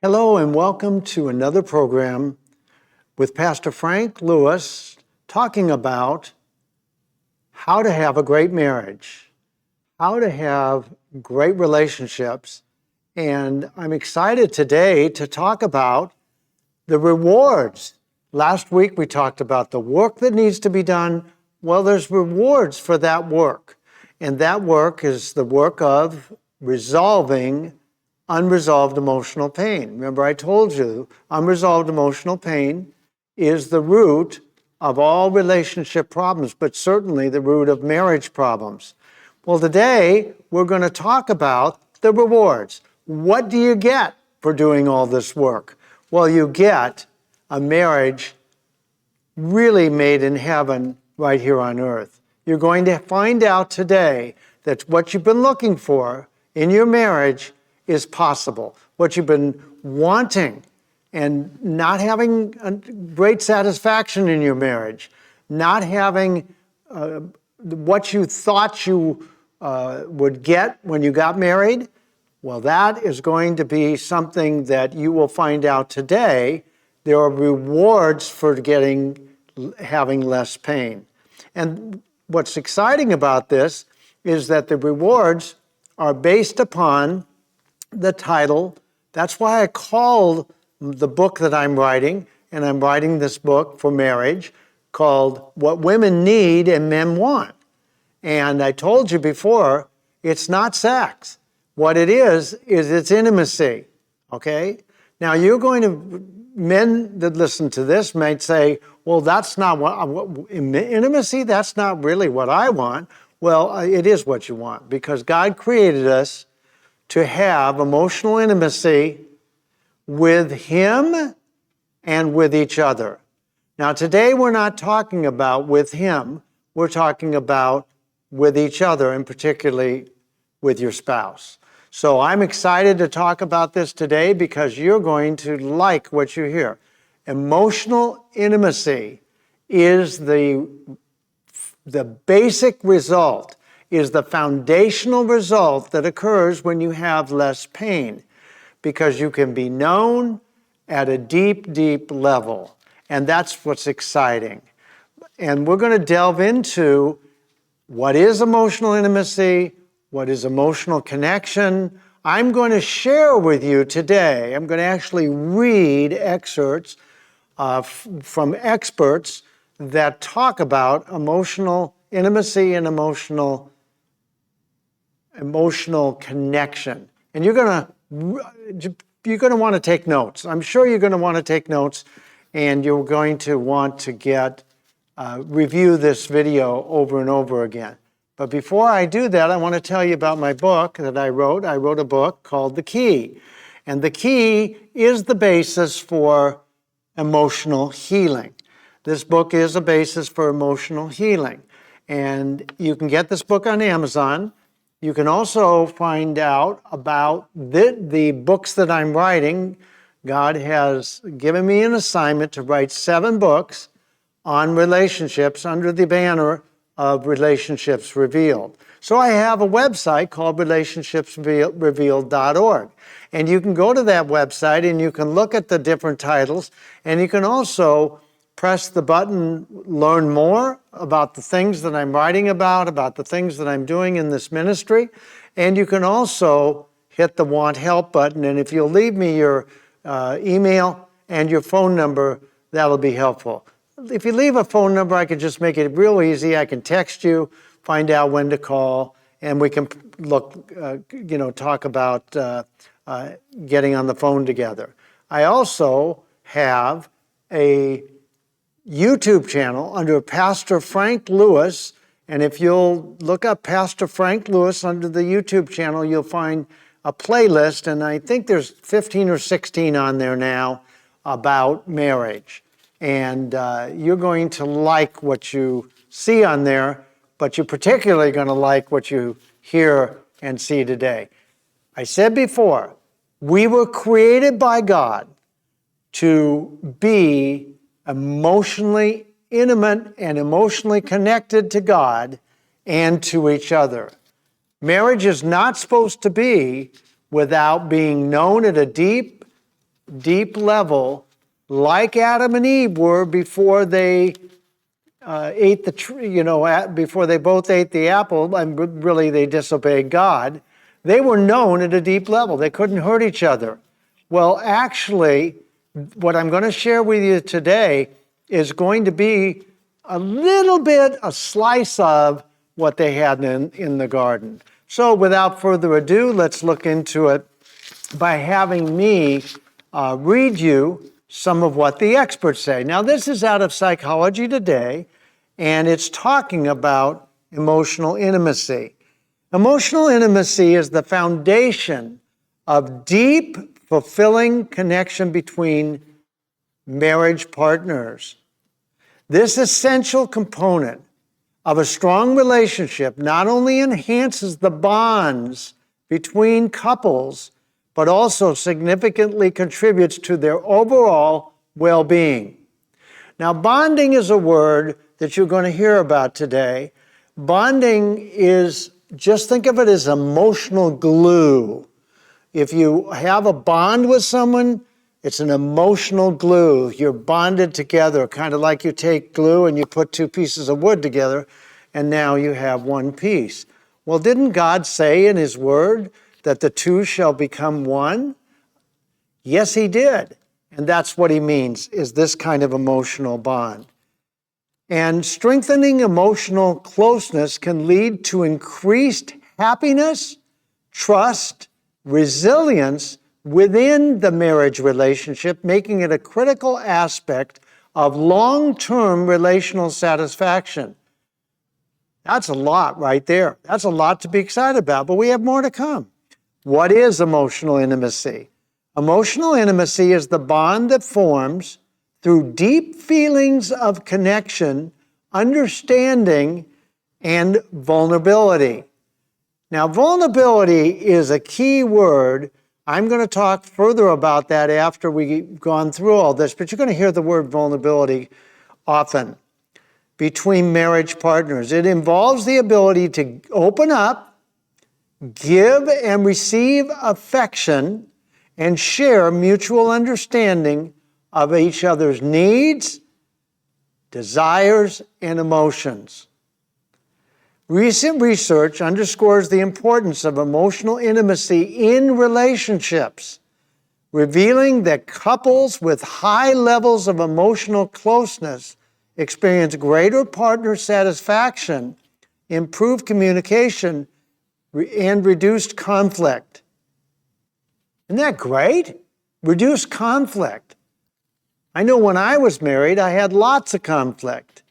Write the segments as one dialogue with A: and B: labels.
A: Hello and welcome to another program with Pastor Frank Lewis talking about how to have a great marriage, how to have great relationships. And I'm excited today to talk about the rewards. Last week we talked about the work that needs to be done. Well, there's rewards for that work. And that work is the work of resolving unresolved emotional pain. Remember, I told you unresolved emotional pain is the root of all relationship problems, but certainly the root of marriage problems. Well, today we're going to talk about the rewards. What do you get for doing all this work? Well, you get a marriage really made in heaven right here on earth. You're going to find out today that what you've been looking for in your marriage is possible. What you've been wanting and not having great satisfaction in your marriage, not having what you thought you would get when you got married, well, that is going to be something that you will find out today. There are rewards for having less pain. And what's exciting about this is that the rewards are based upon the title. That's why I called the book that I'm writing, and I'm writing this book for marriage, called What Women Need and Men Want. And I told you before, it's not sex. What it is it's intimacy, okay? Now men that listen to this might say, well, that's not intimacy, that's not really what I want. Well, it is what you want, because God created us to have emotional intimacy with Him and with each other. Now, today we're not talking about with Him, we're talking about with each other, and particularly with your spouse. So I'm excited to talk about this today because you're going to like what you hear. Emotional intimacy is the basic result, is the foundational result that occurs when you have less pain, because you can be known at a deep, deep level. And that's what's exciting. And we're going to delve into what is emotional intimacy, what is emotional connection. I'm going to share with you today, I'm going to actually read excerpts from experts that talk about emotional intimacy and emotional connection. And you're going to want to take notes. I'm sure you're going to want to take notes, and you're going to want to review this video over and over again. But before I do that, I want to tell you about my book that I wrote. I wrote a book called The Key. And The Key is the basis for emotional healing. This book is a basis for emotional healing. And you can get this book on Amazon. You can also find out about the books that I'm writing. God has given me an assignment to write 7 books on relationships under the banner of Relationships Revealed. So I have a website called relationshipsrevealed.org. And you can go to that website and you can look at the different titles, and you can also press the button, learn more about the things that I'm writing about the things that I'm doing in this ministry. And you can also hit the Want Help button. And if you'll leave me your email and your phone number, that'll be helpful. If you leave a phone number, I can just make it real easy. I can text you, find out when to call, and we can talk about getting on the phone together. I also have a YouTube channel under Pastor Frank Lewis, and if you'll look up Pastor Frank Lewis under the YouTube channel, you'll find a playlist, and I think there's 15 or 16 on there now about marriage. And you're going to like what you see on there, but you're particularly going to like what you hear and see today. I said before, we were created by God to be emotionally intimate and emotionally connected to God and to each other. Marriage is not supposed to be without being known at a deep deep level, like Adam and Eve were before they ate the tree, before they both ate the apple, and really they disobeyed God. They were known at a deep level. They couldn't hurt each other. Well, actually, what I'm going to share with you today is going to be a little bit, a slice of what they had in the garden. So without further ado, let's look into it by having me read you some of what the experts say. Now, this is out of Psychology Today, and it's talking about emotional intimacy. Emotional intimacy is the foundation of deep, fulfilling connection between marriage partners. This essential component of a strong relationship not only enhances the bonds between couples, but also significantly contributes to their overall well-being. Now, bonding is a word that you're going to hear about today. Bonding is, just think of it as emotional glue. If you have a bond with someone, it's an emotional glue. You're bonded together, kind of like you take glue and you put two pieces of wood together, and now you have one piece. Well, didn't God say in His Word that the two shall become one? Yes, He did. And that's what He means, is this kind of emotional bond. And strengthening emotional closeness can lead to increased happiness, trust, resilience within the marriage relationship, making it a critical aspect of long-term relational satisfaction. That's a lot right there. That's a lot to be excited about, but we have more to come. What is emotional intimacy? Emotional intimacy is the bond that forms through deep feelings of connection, understanding, and vulnerability. Now, vulnerability is a key word. I'm going to talk further about that after we've gone through all this, but you're going to hear the word vulnerability often between marriage partners. It involves the ability to open up, give and receive affection, and share mutual understanding of each other's needs, desires, and emotions. Recent research underscores the importance of emotional intimacy in relationships, revealing that couples with high levels of emotional closeness experience greater partner satisfaction, improved communication, and reduced conflict. Isn't that great? Reduced conflict. I know when I was married, I had lots of conflict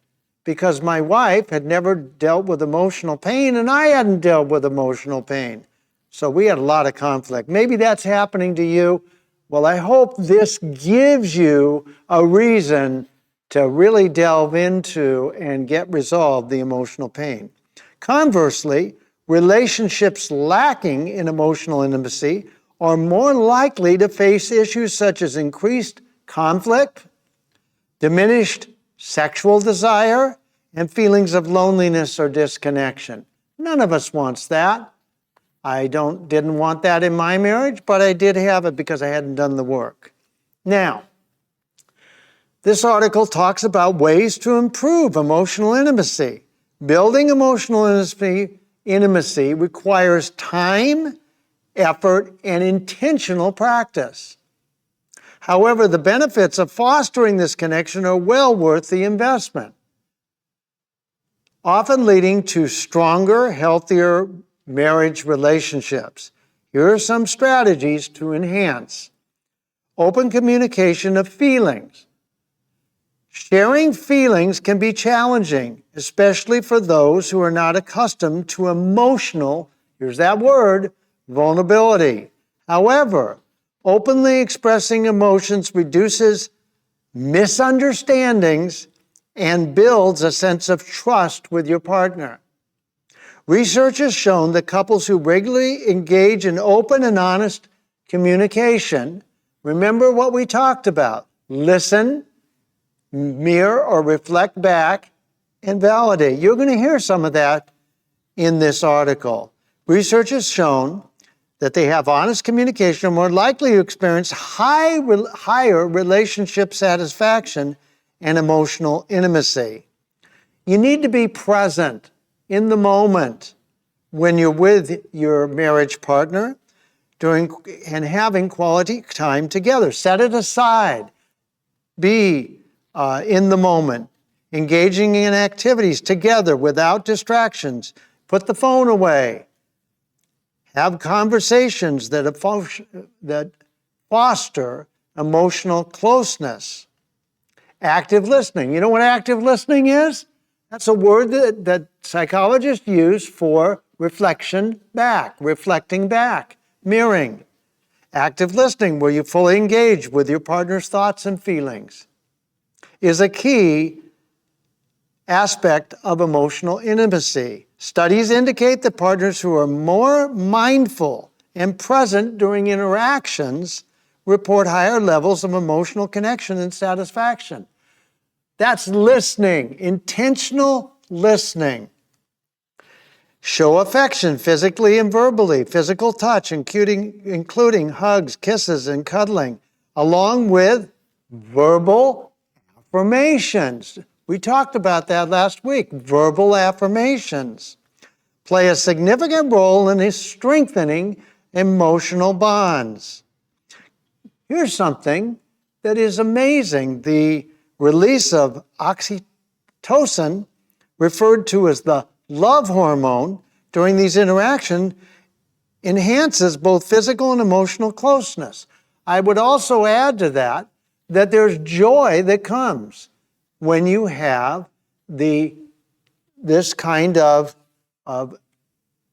A: because my wife had never dealt with emotional pain and I hadn't dealt with emotional pain. So we had a lot of conflict. Maybe that's happening to you. Well, I hope this gives you a reason to really delve into and get resolved the emotional pain. Conversely, relationships lacking in emotional intimacy are more likely to face issues such as increased conflict, diminished sexual desire, and feelings of loneliness or disconnection. None of us wants that. I didn't want that in my marriage, but I did have it because I hadn't done the work. Now, this article talks about ways to improve emotional intimacy. Building emotional intimacy requires time, effort, and intentional practice. However, the benefits of fostering this connection are well worth the investment, often leading to stronger, healthier marriage relationships. Here are some strategies to enhance open communication of feelings. Sharing feelings can be challenging, especially for those who are not accustomed to emotional, here's that word, vulnerability. However, openly expressing emotions reduces misunderstandings and builds a sense of trust with your partner. Research has shown that couples who regularly engage in open and honest communication, remember what we talked about, listen, mirror or reflect back, and validate. You're going to hear some of that in this article. Research has shown that they have honest communication are more likely to experience higher relationship satisfaction and emotional intimacy. You need to be present in the moment when you're with your marriage partner and having quality time together. Set it aside. Be in the moment, engaging in activities together without distractions. Put the phone away. Have conversations that foster emotional closeness. Active listening. You know what active listening is? That's a word that psychologists use for reflecting back, mirroring. Active listening, where you fully engage with your partner's thoughts and feelings, is a key aspect of emotional intimacy. Studies indicate that partners who are more mindful and present during interactions report higher levels of emotional connection and satisfaction. That's listening, intentional listening. Show affection physically and verbally, physical touch, including hugs, kisses, and cuddling, along with verbal affirmations. We talked about that last week. Verbal affirmations play a significant role in strengthening emotional bonds. Here's something that is amazing. The release of oxytocin, referred to as the love hormone, during these interactions enhances both physical and emotional closeness. I would also add to that there's joy that comes when you have this kind of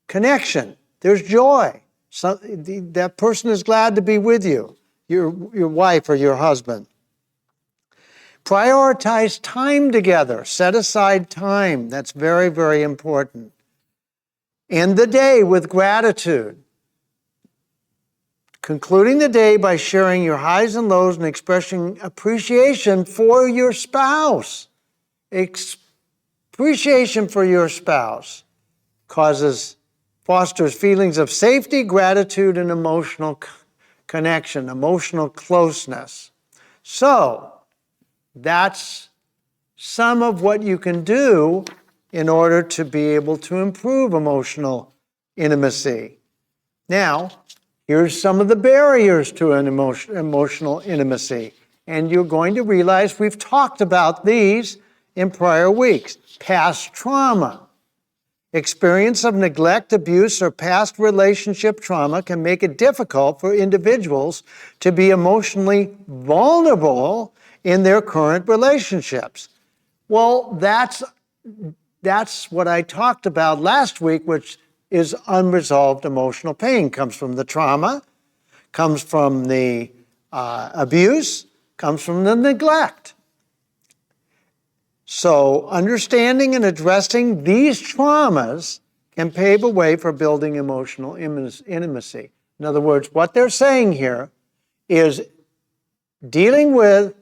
A: connection. There's joy. That person is glad to be with you, your wife or your husband. Prioritize time together. Set aside time. That's very, very important. End the day with gratitude. Concluding the day by sharing your highs and lows and expressing appreciation for your spouse. Appreciation for your spouse fosters feelings of safety, gratitude, and emotional connection, emotional closeness. So, that's some of what you can do in order to be able to improve emotional intimacy. Now, here's some of the barriers to an emotional intimacy. And you're going to realize we've talked about these in prior weeks. Past trauma. Experience of neglect, abuse, or past relationship trauma can make it difficult for individuals to be emotionally vulnerable in their current relationships. Well, that's what I talked about last week, which is unresolved emotional pain. Comes from the trauma, comes from the abuse, comes from the neglect. So understanding and addressing these traumas can pave a way for building emotional intimacy. In other words, what they're saying here is dealing with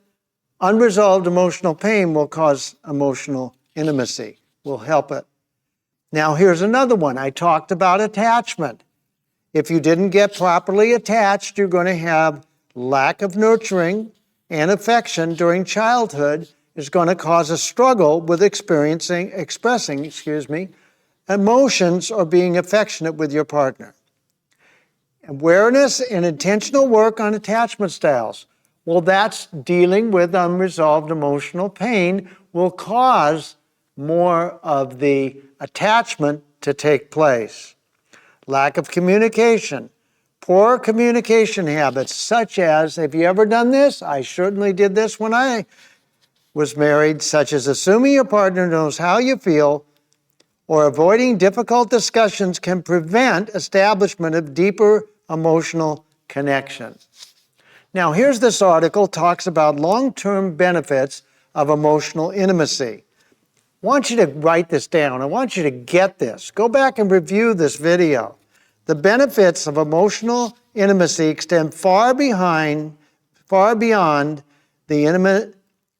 A: unresolved emotional pain will cause emotional intimacy, will help it. Now, here's another one. I talked about attachment. If you didn't get properly attached, you're going to have lack of nurturing and affection during childhood is going to cause a struggle with expressing emotions or being affectionate with your partner. Awareness and intentional work on attachment styles. Well, that's dealing with unresolved emotional pain will cause more of the attachment to take place. Lack of communication. Poor communication habits, such as, have you ever done this? I certainly did this when I was married, such as assuming your partner knows how you feel or avoiding difficult discussions can prevent establishment of deeper emotional connection. Now, here's this article, talks about long-term benefits of emotional intimacy. I want you to write this down. I want you to get this. Go back and review this video. The benefits of emotional intimacy extend far beyond the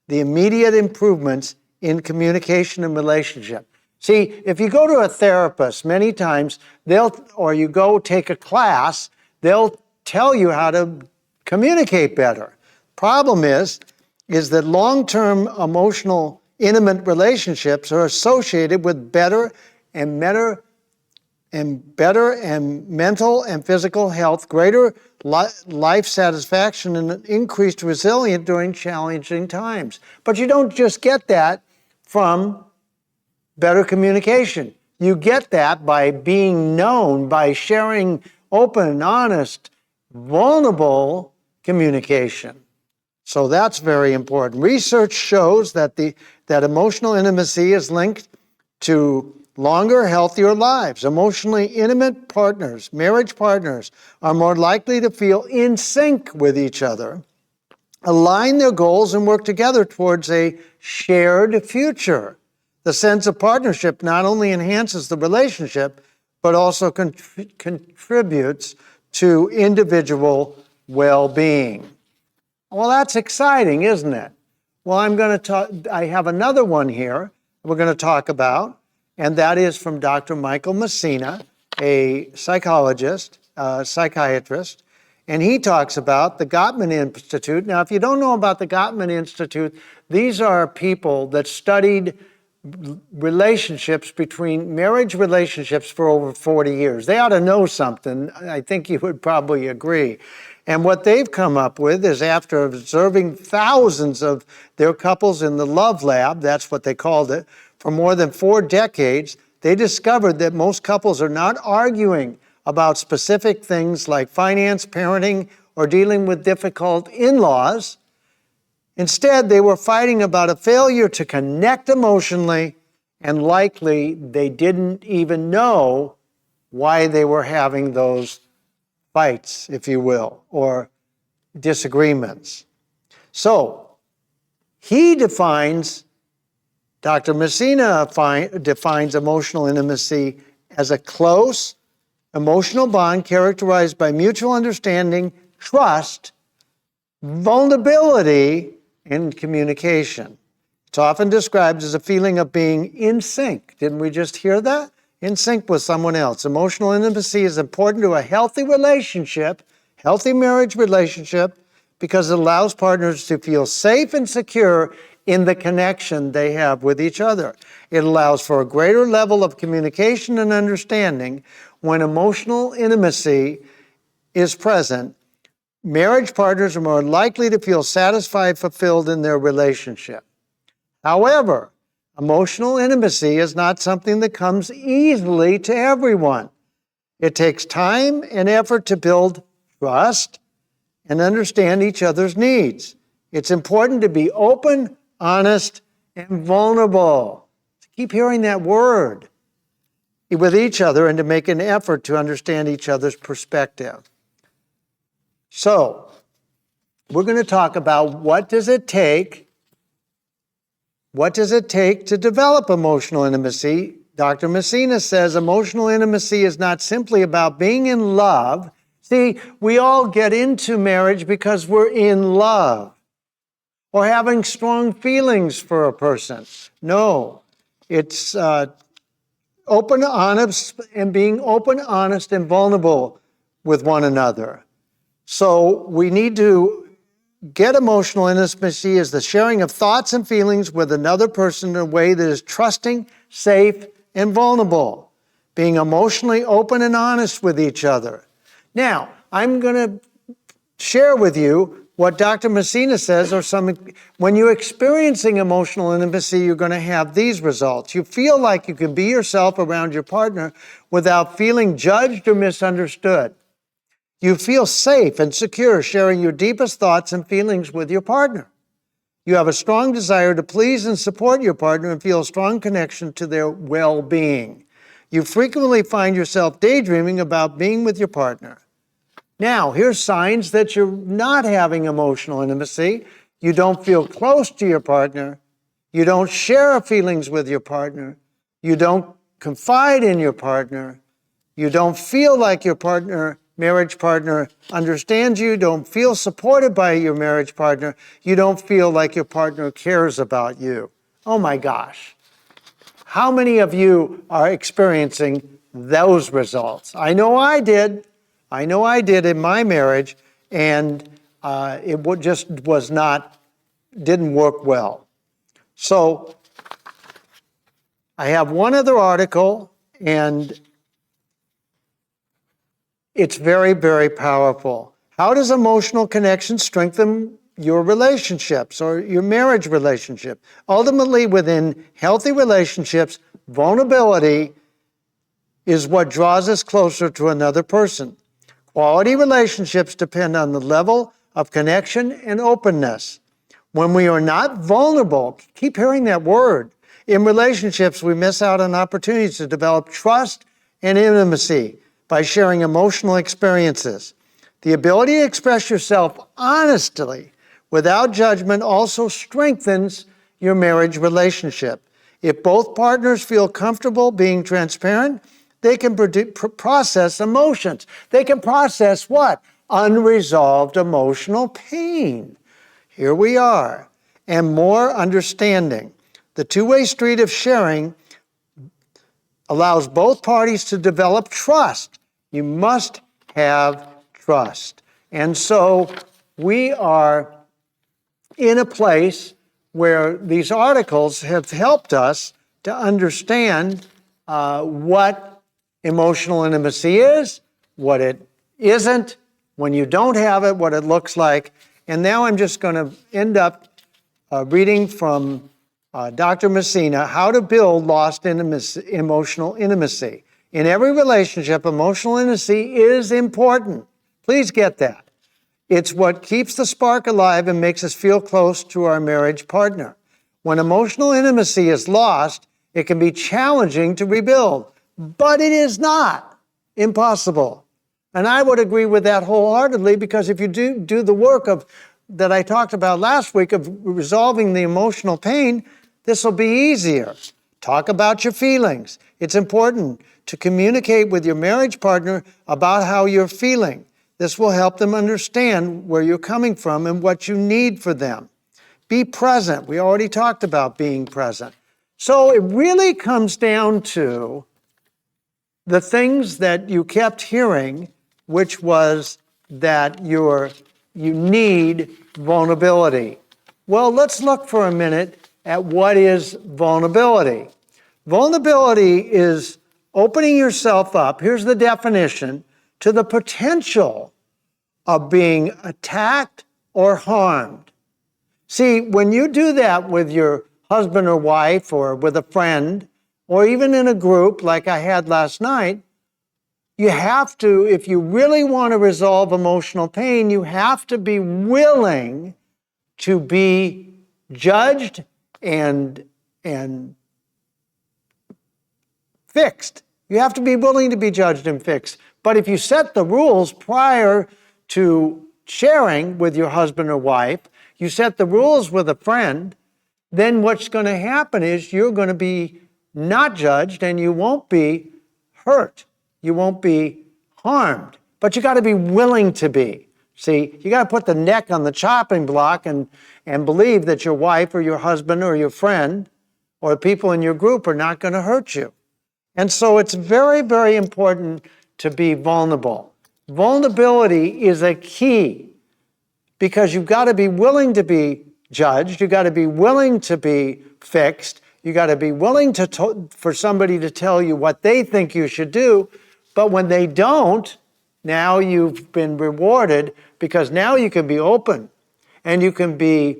A: immediate improvements in communication and relationship. See, if you go to a therapist, many times you go take a class They'll tell you how to communicate better. Problem is that long-term emotional, intimate relationships are associated with better and mental and physical health, greater life satisfaction, and increased resilience during challenging times. But you don't just get that from better communication. You get that by being known, by sharing open, honest, vulnerable communication. So that's very important. Research shows that emotional intimacy is linked to longer, healthier lives. Emotionally intimate partners, marriage partners, are more likely to feel in sync with each other, align their goals, and work together towards a shared future. The sense of partnership not only enhances the relationship, but also contributes to individual well-being. Well, that's exciting, isn't it? Well, I have another one here we're going to talk about, and that is from Dr. Michael Messina, a psychologist, psychiatrist, and he talks about the Gottman Institute. Now, if you don't know about the Gottman Institute, these are people that studied marriage relationships for over 40 years. They ought to know something. I think you would probably agree. And what they've come up with is, after observing thousands of their couples in the Love Lab, that's what they called it, for more than 4 decades, they discovered that most couples are not arguing about specific things like finance, parenting, or dealing with difficult in-laws. Instead, they were fighting about a failure to connect emotionally, and likely they didn't even know why they were having those fights, if you will, or disagreements. So, Dr. Messina defines emotional intimacy as a close emotional bond characterized by mutual understanding, trust, vulnerability, and communication. It's often described as a feeling of being in sync. Didn't we just hear that? In sync with someone else. Emotional intimacy is important to a healthy relationship, healthy marriage relationship, because it allows partners to feel safe and secure in the connection they have with each other. It allows for a greater level of communication and understanding. When emotional intimacy is present, marriage partners are more likely to feel satisfied, fulfilled in their relationship. However, emotional intimacy is not something that comes easily to everyone. It takes time and effort to build trust and understand each other's needs. It's important to be open, honest, and vulnerable. Keep hearing that word with each other, and to make an effort to understand each other's perspective. So, we're going to talk about what does it take to develop emotional intimacy. Dr. Messina says emotional intimacy is not simply about being in love. See, we all get into marriage because we're in love or having strong feelings for a person. No, it's open, honest, and being open, honest, and vulnerable with one another. So we need to get emotional intimacy as the sharing of thoughts and feelings with another person in a way that is trusting, safe, and vulnerable. Being emotionally open and honest with each other. Now, I'm going to share with you what Dr. Messina says when you're experiencing emotional intimacy, you're going to have these results. You feel like you can be yourself around your partner without feeling judged or misunderstood. You feel safe and secure sharing your deepest thoughts and feelings with your partner. You have a strong desire to please and support your partner and feel a strong connection to their well-being. You frequently find yourself daydreaming about being with your partner. Now, here's signs that you're not having emotional intimacy. You don't feel close to your partner. You don't share feelings with your partner. You don't confide in your partner. You don't feel like your marriage partner understands you. Don't feel supported by your marriage partner. You don't feel like your partner cares about you. Oh my gosh. How many of you are experiencing those results? I know I did. I know I did in my marriage, and just didn't work well. So I have one other article, and it's very, very powerful. How does emotional connection strengthen your relationships or your marriage relationship? Ultimately, within healthy relationships, vulnerability is what draws us closer to another person. Quality relationships depend on the level of connection and openness. When we are not vulnerable, keep hearing that word, in relationships, we miss out on opportunities to develop trust and intimacy by sharing emotional experiences. The ability to express yourself honestly without judgment also strengthens your marriage relationship. If both partners feel comfortable being transparent, they can process emotions. They can process what? Unresolved emotional pain. Here we are. And more understanding. The two-way street of sharing allows both parties to develop trust. You must have trust. And so we are in a place where these articles have helped us to understand what emotional intimacy is, what it isn't, when you don't have it, what it looks like. And now I'm just going to end up reading from Dr. Messina, How to Build Lost Emotional Intimacy. In every relationship, emotional intimacy is important. Please get that. It's what keeps the spark alive and makes us feel close to our marriage partner. When emotional intimacy is lost, it can be challenging to rebuild, but it is not impossible. And I would agree with that wholeheartedly, because if you do the work that I talked about last week of resolving the emotional pain, this will be easier. Talk about your feelings. It's important to communicate with your marriage partner about how you're feeling. This will help them understand where you're coming from and what you need for them. Be present. We already talked about being present. So it really comes down to the things that you kept hearing, which was that you need vulnerability. Well, let's look for a minute at what is vulnerability. Vulnerability is opening yourself up, here's the definition, to the potential of being attacked or harmed. See, when you do that with your husband or wife or with a friend, or even in a group like I had last night, you have to, if you really want to resolve emotional pain, you have to be willing to be judged and fixed. You have to be willing to be judged and fixed. But if you set the rules prior to sharing with your husband or wife, you set the rules with a friend, then what's going to happen is you're going to be not judged and you won't be hurt. You won't be harmed. But you got to be willing to be. See, you got to put the neck on the chopping block and believe that your wife or your husband or your friend or the people in your group are not going to hurt you. And so it's very, very important to be vulnerable. Vulnerability is a key because you've got to be willing to be judged. You've got to be willing to be fixed. You've got to be willing for somebody to tell you what they think you should do. But when they don't, now you've been rewarded because now you can be open and you can be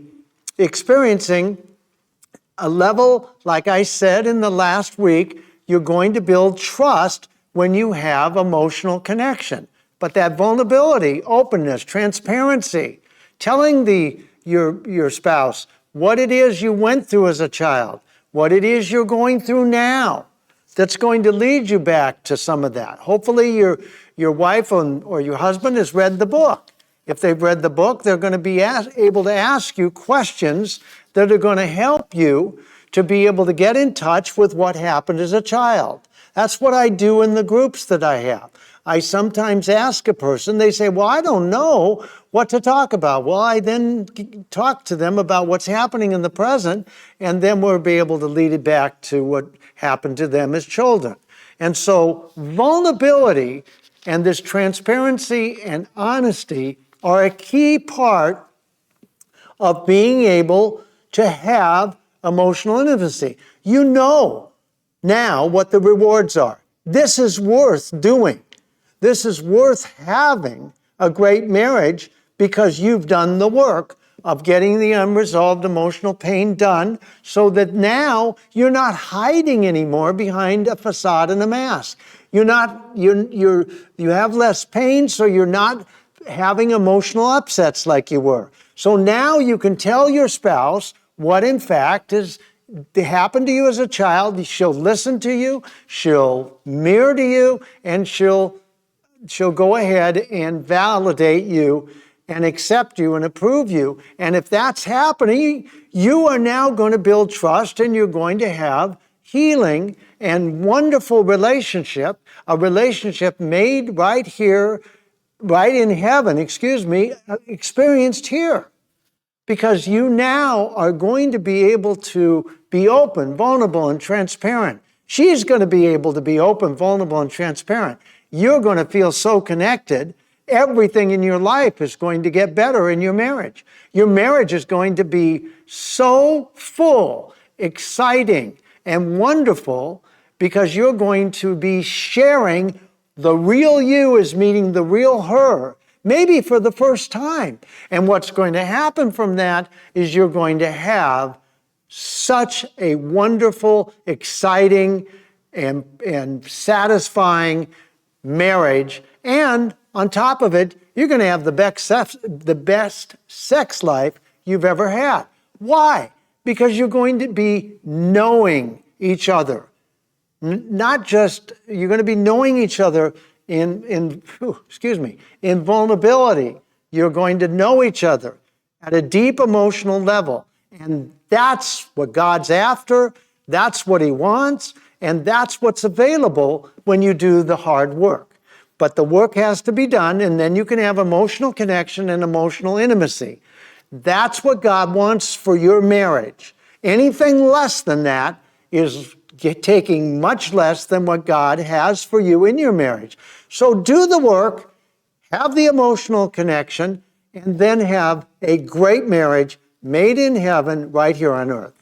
A: experiencing a level, like I said in the last week, you're going to build trust when you have emotional connection. But that vulnerability, openness, transparency, telling your spouse what it is you went through as a child, what it is you're going through now, that's going to lead you back to some of that. Hopefully your wife or your husband has read the book. If they've read the book, they're going to be able to ask you questions that are going to help you to be able to get in touch with what happened as a child. That's what I do in the groups that I have. I sometimes ask a person, they say, well, I don't know what to talk about. Well, I then talk to them about what's happening in the present, and then we'll be able to lead it back to what happened to them as children. And so vulnerability And this transparency and honesty are a key part of being able to have emotional intimacy. You know now what the rewards are. This is worth doing. This is worth having a great marriage because you've done the work of getting the unresolved emotional pain done so that now you're not hiding anymore behind a facade and a mask. You have less pain, so you're not having emotional upsets like you were. So now you can tell your spouse what in fact has happened to you as a child. She'll listen to you, she'll mirror to you, and she'll go ahead and validate you and accept you and approve you. And if that's happening, you are now going to build trust and you're going to have healing and wonderful relationship, a relationship made right here, right in heaven, experienced here. Because you now are going to be able to be open, vulnerable, and transparent. She's going to be able to be open, vulnerable, and transparent. You're going to feel so connected. Everything in your life is going to get better in your marriage. Your marriage is going to be so full, exciting, and wonderful because you're going to be sharing the real you is meeting the real her, maybe for the first time. And what's going to happen from that is you're going to have such a wonderful, exciting, and satisfying marriage. And on top of it, you're going to have the best sex life you've ever had. Why? Because you're going to be knowing each other. Not just, you're going to be knowing each other in vulnerability. You're going to know each other at a deep emotional level. And that's what God's after, that's what He wants, and that's what's available when you do the hard work. But the work has to be done, and then you can have emotional connection and emotional intimacy. That's what God wants for your marriage. Anything less than that is taking much less than what God has for you in your marriage. So do the work, have the emotional connection, and then have a great marriage made in heaven right here on earth.